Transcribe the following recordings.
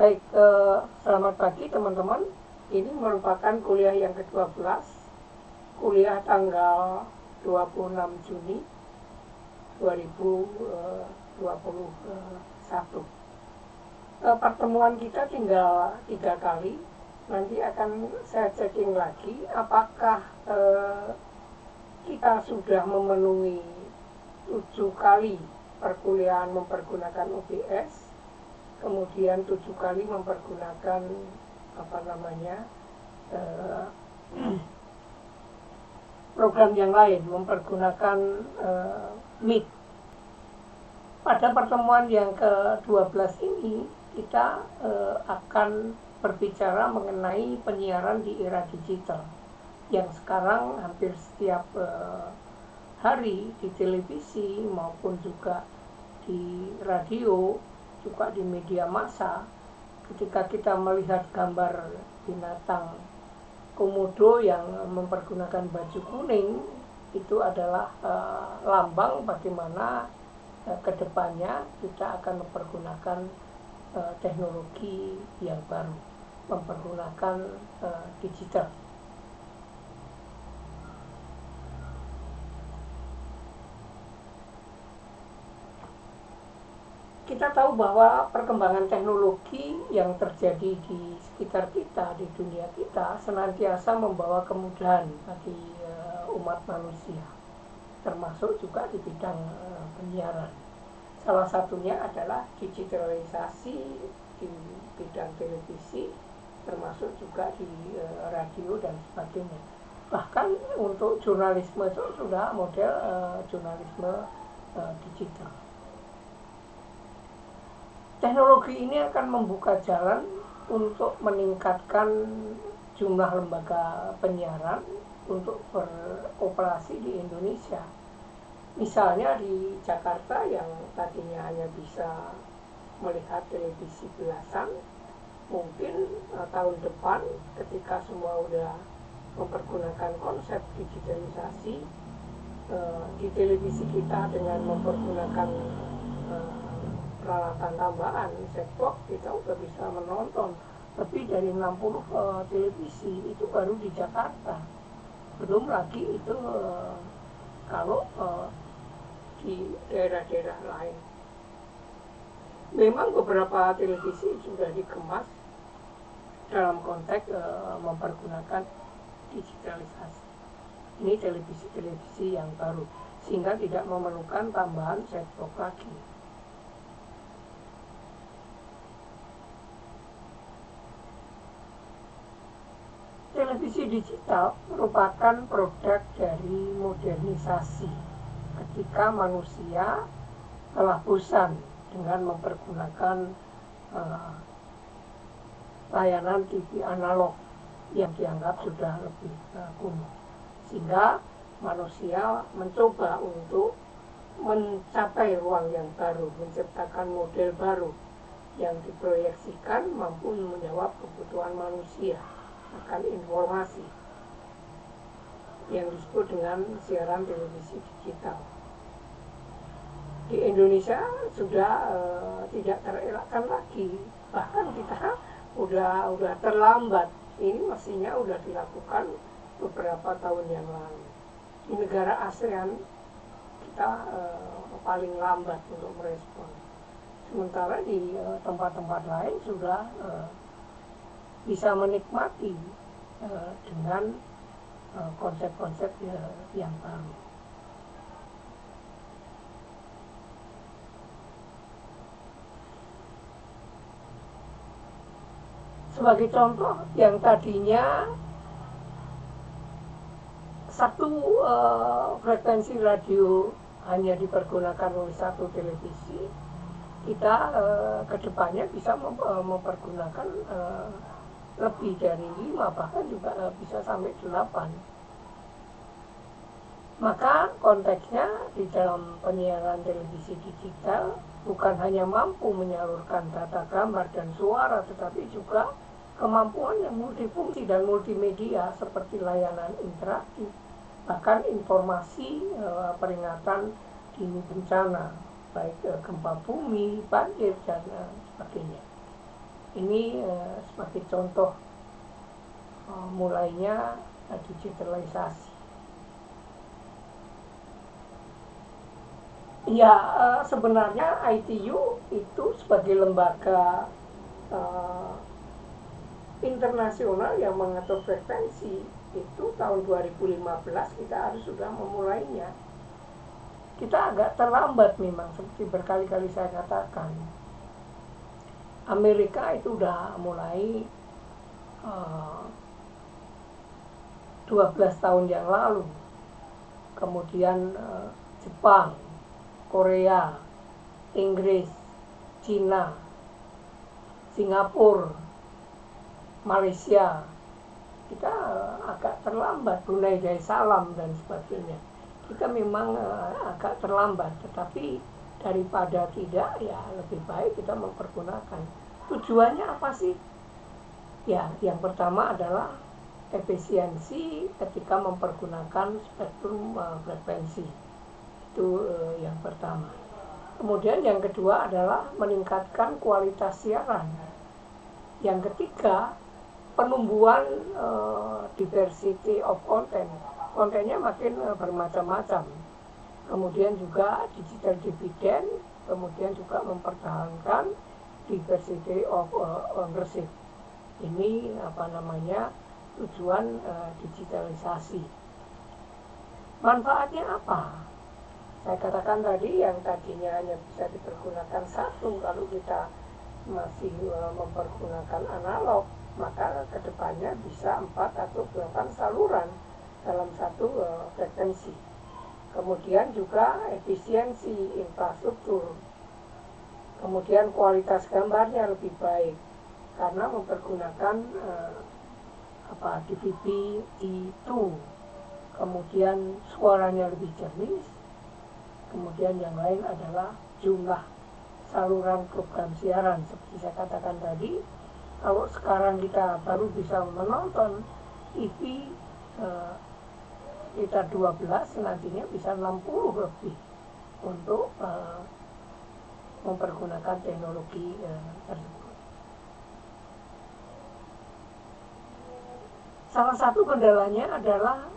Baik, selamat pagi teman-teman. Ini merupakan kuliah yang ke-12, kuliah tanggal 26 Juni 2021. Pertemuan kita tinggal 3 kali. Nanti akan saya checking lagi apakah kita sudah memenuhi 7 kali perkuliahan mempergunakan OBS, kemudian 7 kali mempergunakan program yang lain, mempergunakan Meet. Pada pertemuan yang ke-12 ini kita akan berbicara mengenai penyiaran di era digital yang sekarang hampir setiap hari di televisi maupun juga di radio, juga di media massa. Ketika kita melihat gambar binatang komodo yang mempergunakan baju kuning, itu adalah lambang bagaimana kedepannya kita akan mempergunakan teknologi yang baru, mempergunakan digital. Kita tahu bahwa perkembangan teknologi yang terjadi di sekitar kita, di dunia kita, senantiasa membawa kemudahan bagi umat manusia, termasuk juga di bidang penyiaran. Salah satunya adalah digitalisasi di bidang televisi, termasuk juga di radio dan sebagainya. Bahkan untuk jurnalisme itu sudah model jurnalisme digital. Teknologi ini akan membuka jalan untuk meningkatkan jumlah lembaga penyiaran untuk beroperasi di Indonesia. Misalnya di Jakarta yang tadinya hanya bisa melihat televisi belasan, mungkin tahun depan ketika semua sudah mempergunakan konsep digitalisasi, di televisi kita dengan mempergunakan peralatan tambahan set-box, kita udah bisa menonton lebih dari 60 televisi. Itu baru di Jakarta, belum lagi itu kalau di daerah-daerah lain. Memang beberapa televisi sudah dikemas dalam konteks mempergunakan digitalisasi. Ini televisi-televisi yang baru, sehingga tidak memerlukan tambahan set-box lagi. Televisi digital merupakan produk dari modernisasi ketika manusia telah bosan dengan mempergunakan layanan TV analog yang dianggap sudah lebih kuno, sehingga manusia mencoba untuk mencapai ruang yang baru, menciptakan model baru yang diproyeksikan mampu menjawab kebutuhan manusia akan informasi yang disebut dengan siaran televisi digital. Di Indonesia sudah tidak terelakkan lagi, bahkan kita udah terlambat. Ini mestinya udah dilakukan beberapa tahun yang lalu. Di negara ASEAN kita paling lambat untuk merespon, sementara di tempat-tempat lain sudah bisa menikmati dengan konsep-konsep yang baru. Sebagai contoh, yang tadinya satu frekuensi radio hanya dipergunakan oleh satu televisi, kita kedepannya bisa mempergunakan lebih dari 5, bahkan juga bisa sampai 8. Maka konteksnya di dalam penyiaran televisi digital bukan hanya mampu menyalurkan data gambar dan suara, tetapi juga kemampuan yang multifungsi dan multimedia seperti layanan interaktif, bahkan informasi peringatan dini bencana, baik gempa bumi, banjir, dan sebagainya. Ini sebagai contoh mulainya digitalisasi. Ya, sebenarnya ITU itu sebagai lembaga internasional yang mengatur frekuensi itu tahun 2015 kita harus sudah memulainya. Kita agak terlambat memang, seperti berkali-kali saya katakan. Amerika itu udah mulai 12 tahun yang lalu. Kemudian Jepang, Korea, Inggris, Cina, Singapura, Malaysia. Kita agak terlambat, Brunei Darussalam dan sebagainya. Kita memang agak terlambat, tetapi daripada tidak, ya lebih baik kita mempergunakan. Tujuannya apa sih? Ya, yang pertama adalah efisiensi ketika mempergunakan spektrum frekuensi. Itu yang pertama. Kemudian yang kedua adalah meningkatkan kualitas siaran. Yang ketiga, penumbuhan diversity of content. Kontennya makin bermacam-macam. Kemudian juga digital dividend, kemudian juga mempertahankan diversity of ownership. Ini tujuan digitalisasi. Manfaatnya apa? Saya katakan tadi, yang tadinya hanya bisa dipergunakan satu, kalau kita masih mempergunakan analog, maka kedepannya bisa 4 atau 8 saluran dalam satu frekuensi. Kemudian juga efisiensi infrastruktur. Kemudian kualitas gambarnya lebih baik karena mempergunakan DVB-T2. Kemudian suaranya lebih jernih. Kemudian yang lain adalah jumlah saluran program siaran. Seperti saya katakan tadi, kalau sekarang kita baru bisa menonton TV sekitar 12, nantinya bisa 60 lebih untuk mempergunakan teknologi tersebut. Salah satu kendalanya adalah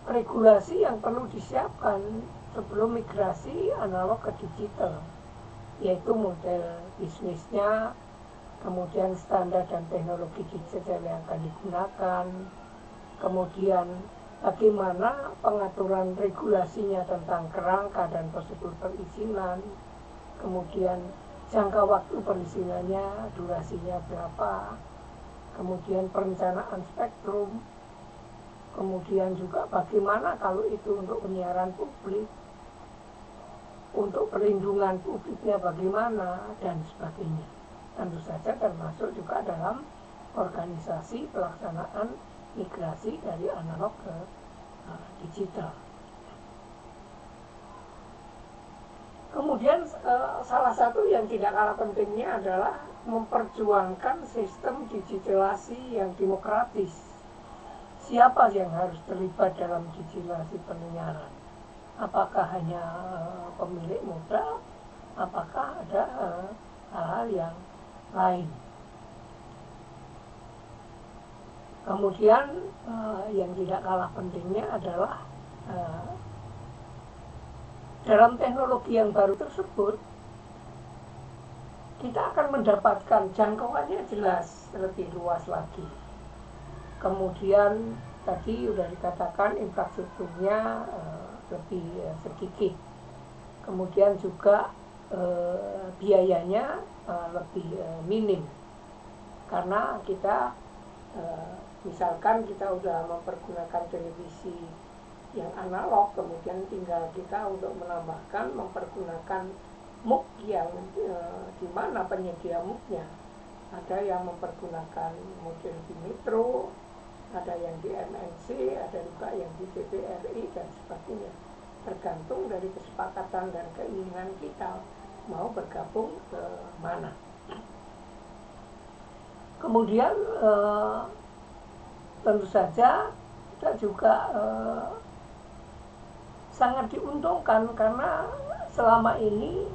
regulasi yang perlu disiapkan sebelum migrasi analog ke digital, yaitu model bisnisnya, kemudian standar dan teknologi digital yang akan digunakan, kemudian bagaimana pengaturan regulasinya tentang kerangka dan prosedur perizinan, kemudian jangka waktu perizinannya, durasinya berapa, kemudian perencanaan spektrum, kemudian juga bagaimana kalau itu untuk penyiaran publik, untuk perlindungan publiknya bagaimana, dan sebagainya. Tentu saja termasuk juga dalam organisasi pelaksanaan migrasi dari analog ke digital. Kemudian salah satu yang tidak kalah pentingnya adalah memperjuangkan sistem digitalisasi yang demokratis. Siapa yang harus terlibat dalam digitalisasi penyiaran? Apakah hanya pemilik modal? Apakah ada hal-hal yang lain? Kemudian yang tidak kalah pentingnya adalah dalam teknologi yang baru tersebut kita akan mendapatkan jangkauannya jelas lebih luas lagi. Kemudian tadi sudah dikatakan infrastrukturnya lebih sedikit. Kemudian juga biayanya lebih minim. Karena kita misalkan kita sudah mempergunakan televisi yang analog, kemudian tinggal kita untuk menambahkan mempergunakan MUX yang di mana penyedia MUX-nya. Ada yang mempergunakan model di Metro, ada yang di MNC, ada juga yang di TVRI dan sebagainya. Tergantung dari kesepakatan dan keinginan kita mau bergabung ke mana. Kemudian tentu saja kita juga sangat diuntungkan karena selama ini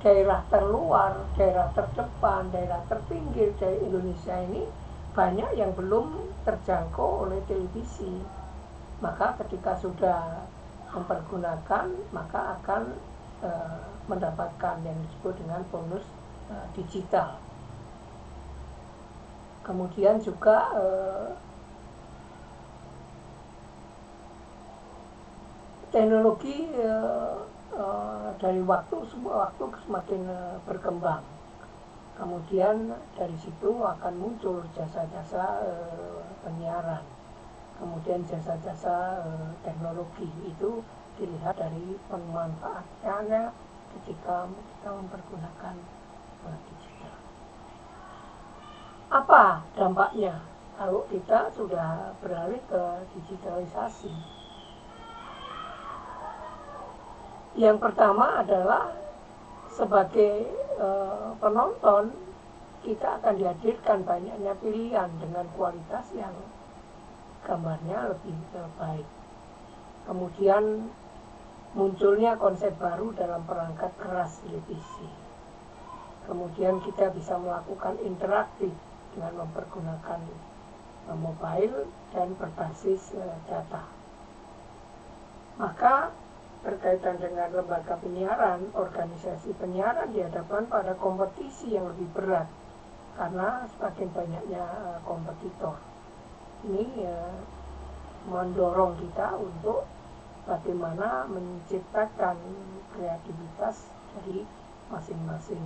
daerah terluar, daerah terdepan, daerah terpinggir dari Indonesia ini banyak yang belum terjangkau oleh televisi. Maka ketika sudah mempergunakan, maka akan mendapatkan yang disebut dengan bonus digital. Kemudian juga teknologi dari waktu semakin berkembang. Kemudian dari situ akan muncul jasa-jasa penyiaran. Kemudian jasa-jasa teknologi itu dilihat dari pemanfaatannya ketika kita mempergunakan digital. Apa dampaknya kalau kita sudah beralih ke digitalisasi? Yang pertama adalah sebagai penonton kita akan dihadirkan banyaknya pilihan dengan kualitas yang gambarnya lebih baik. Kemudian munculnya konsep baru dalam perangkat keras televisi. Kemudian kita bisa melakukan interaktif dengan mempergunakan mobile dan berbasis data. Maka berkaitan dengan lembaga penyiaran, organisasi penyiaran dihadapkan pada kompetisi yang lebih berat karena semakin banyaknya kompetitor. Ini mendorong kita untuk bagaimana menciptakan kreativitas dari masing-masing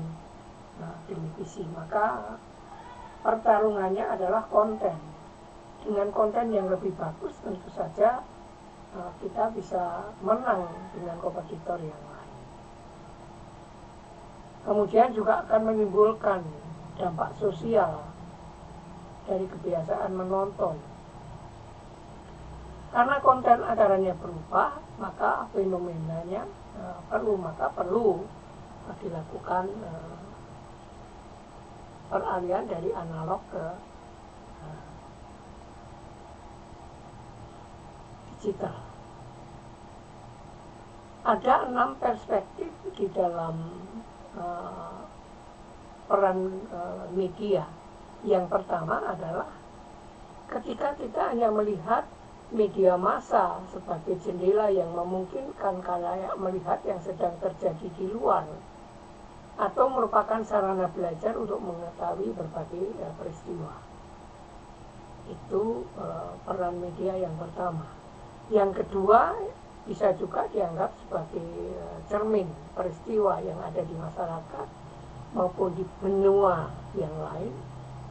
televisi. Maka pertarungannya adalah konten. Dengan konten yang lebih bagus tentu saja kita bisa menang dengan kompetitor yang lain. Kemudian juga akan menimbulkan dampak sosial dari kebiasaan menonton. Karena konten acaranya berubah, maka fenomenanya perlu dilakukan peralihan dari analog ke digital. Ada 6 perspektif di dalam peran media. Yang pertama adalah ketika kita hanya melihat media massa sebagai jendela yang memungkinkan khalayak melihat yang sedang terjadi di luar, atau merupakan sarana belajar untuk mengetahui berbagai peristiwa. Itu peran media yang pertama. Yang kedua, bisa juga dianggap sebagai cermin peristiwa yang ada di masyarakat maupun di benua yang lain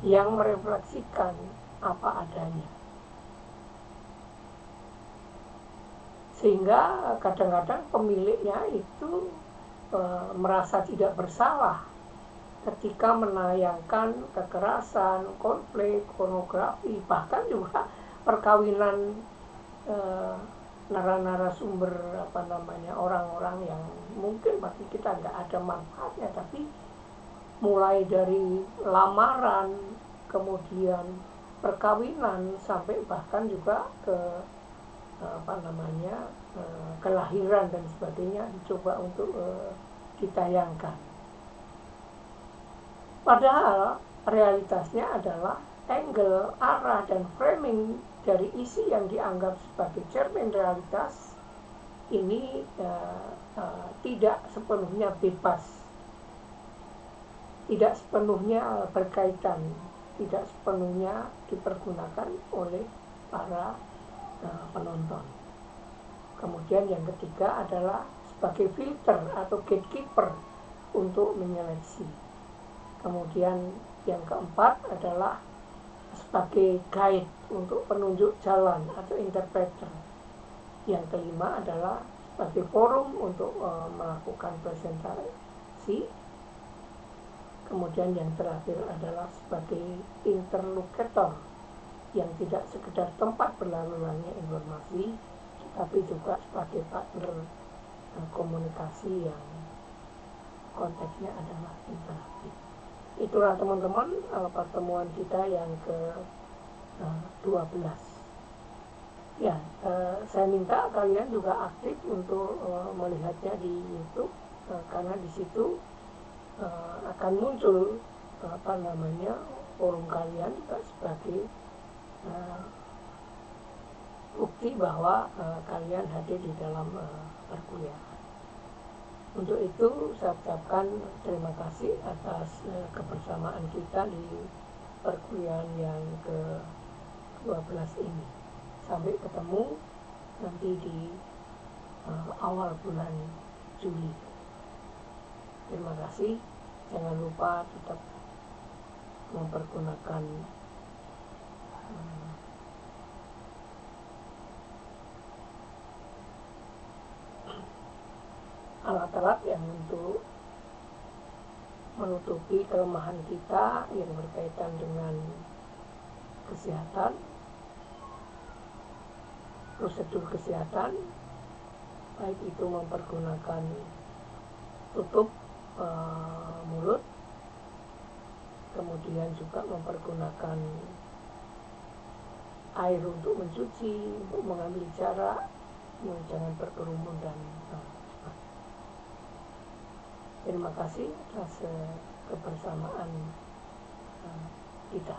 yang merefleksikan apa adanya. Sehingga kadang-kadang pemiliknya itu merasa tidak bersalah ketika menayangkan kekerasan, konflik, pornografi, bahkan juga perkawinan narasumber orang-orang yang mungkin bagi kita nggak ada manfaatnya, tapi mulai dari lamaran, kemudian perkawinan, sampai bahkan juga ke kelahiran dan sebagainya dicoba untuk ditayangkan. Padahal realitasnya adalah angle, arah, dan framing dari isi yang dianggap sebagai cermin realitas ini tidak sepenuhnya bebas, tidak sepenuhnya berkaitan, tidak sepenuhnya dipergunakan oleh para penonton. Kemudian yang ketiga adalah sebagai filter atau gatekeeper untuk menyeleksi. Kemudian yang keempat adalah sebagai guide untuk penunjuk jalan atau interpreter. Yang kelima adalah sebagai forum untuk melakukan presentasi. Kemudian yang terakhir adalah sebagai interlokutor yang tidak sekedar tempat berlalu lalangnya informasi, tapi juga sebagai partner komunikasi yang konteksnya adalah interaktif. Itulah teman-teman pertemuan kita yang ke-12. Ya, saya minta kalian juga aktif untuk melihatnya di YouTube, karena di situ akan muncul forum kalian juga sebagai bukti bahwa kalian hadir di dalam perkuliahan. Untuk itu saya ucapkan terima kasih atas kebersamaan kita di perkuliahan yang ke-12 ini. Sampai ketemu nanti di awal bulan Juli. Terima kasih. Jangan lupa tetap mempergunakan alat-alat yang untuk menutupi kelemahan kita yang berkaitan dengan kesehatan, prosedur kesehatan, baik itu mempergunakan tutup mulut, kemudian juga mempergunakan air untuk mencuci, untuk mengambil jarak, jangan berkerumun dan terima kasih atas kebersamaan kita.